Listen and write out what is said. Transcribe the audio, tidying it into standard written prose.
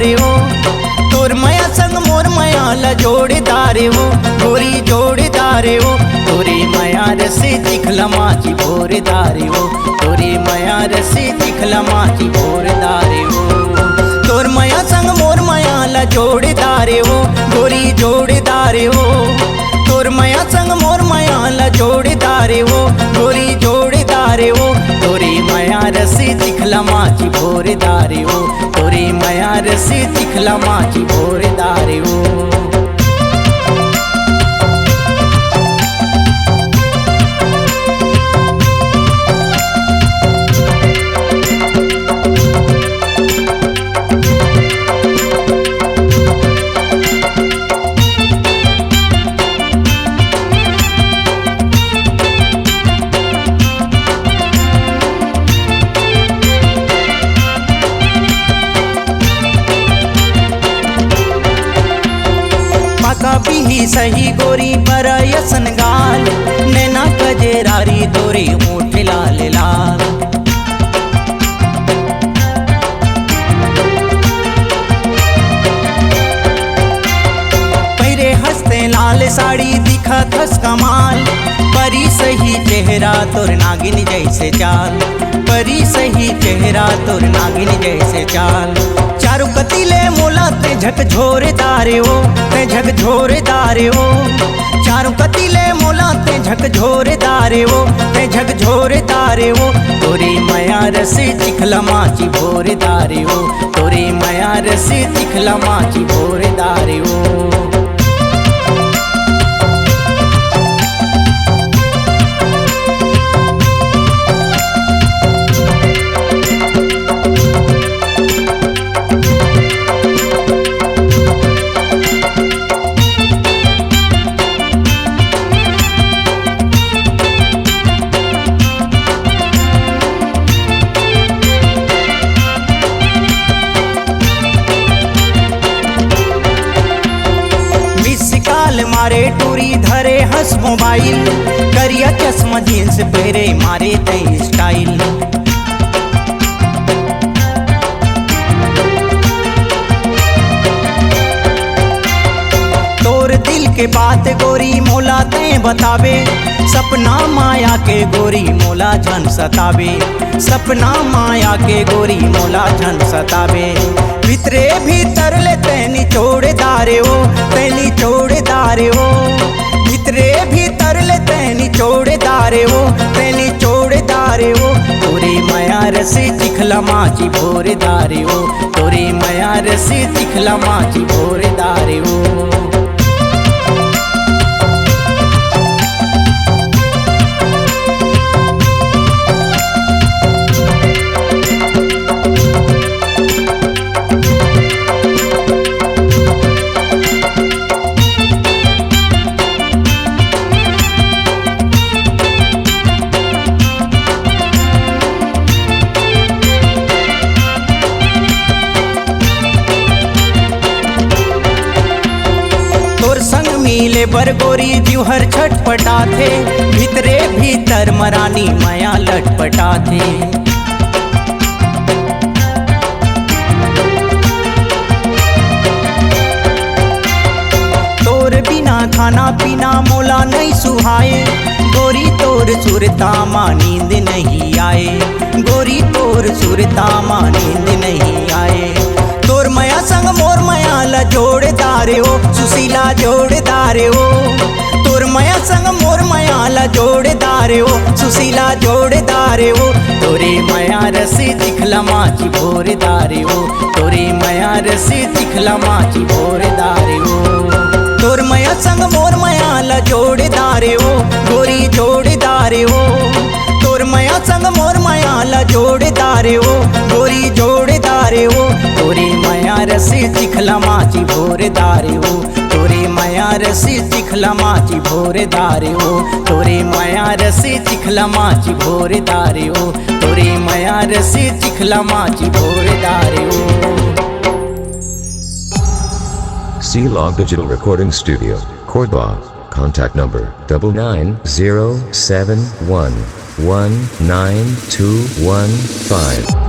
जोड़ीदारे हो, तोर माया संग मोर माया ला जोड़ीदारे हो, गोरी जोड़ीदारे हो, तोरी माया रसे चिखला माची भोरदारे हो, तोरी माया रसे चिखला माची भोरदारे हो। तोर माया संग मोर माया ला जोड़ीदारे हो, गोरी जोड़ीदारे हो, तोर माया संग मोर माया ला जोड़ीदारे हो, गोरी जोड़ीदारे हो, तोरी माया रसे चिखला माची भोरदारे हो, तोरी माया रसे चिखला माची भोरदारे हो। ही सही गोरी बरयसन गाल, नैना कजेरारी तोरी होठ लाल लाल। पैरे हंसते लाल साड़ी दिखा थस कमाल, परी सही चेहरा तोर नागिन जैसे चाल, परी सही चेहरा तोर नागिन जैसे चाल। चारू कतीले मोला ते झक झोरदारे हो, ते झक झोरदारे हो, चारू कतीले मोला ते झक झोरदारे हो, ते झक झोरदारे हो, तोरी माया रसे चिखला माची भोरदारे हो, तोरी माया रसे चिखला माची भोरदारे हो। मारे टूरी धरे हंस मोबाइल, करिया चश्मा जींस पहरे मारे तई स्टाइल। तोर दिल के बात गोरी मोला ते बतावे, सपना माया के गोरी मोला झन सतावे, सपना माया के गोरी मोला झन सतावे। भितरे भीतर ले तैनी चोड़दारे हो, तैनी चोड़दारे हो, भितरे भीतर ले तैनी चोड़दारे हो, तैनी चोड़दारे हो, तोरी माया रसे चिखला माची भोरदारे हो, तोरी माया रसे चिखला माची भोरदारे हो। मिले बर गोरी जुहर छटपटा थे, भीतरे भीतर मरानी माया लटपटा थे। तोर बिना खाना पीना मोला नहीं सुहाए, गोरी तोर सुरता माँ नींद नहीं आए, गोरी तोर सुरता माँ नींद नहीं आए। तोर माया संग मोर माया ला जोड़दारे हो, सुशीला जोड़दारे हो, तोर माया संग मोर माया ला जोड़दारे हो, सुशीला जोड़दारे हो, तोरे माया रसे चिखला माची भोरदारे हो, तोरे माया रसे चिखला माची भोरदारे हो। तोर माया संग मोर माया ला जोड़दारे हो, गोरी जोड़दारे हो, तोर माया संग मोर माया ला जोड़दारे हो, गोरी जोड़दारे हो, तोरी माया रसे चिखला माची भोरदारे हो, तोरी माया रसे चिखला माची भोरदारे हो, तोरी माया रसे चिखला माची भोरदारे हो, तोरी माया रसे चिखला माची भोरदारे हो। C-Log Digital Recording Studio, Cordoba. Contact number 9907119215.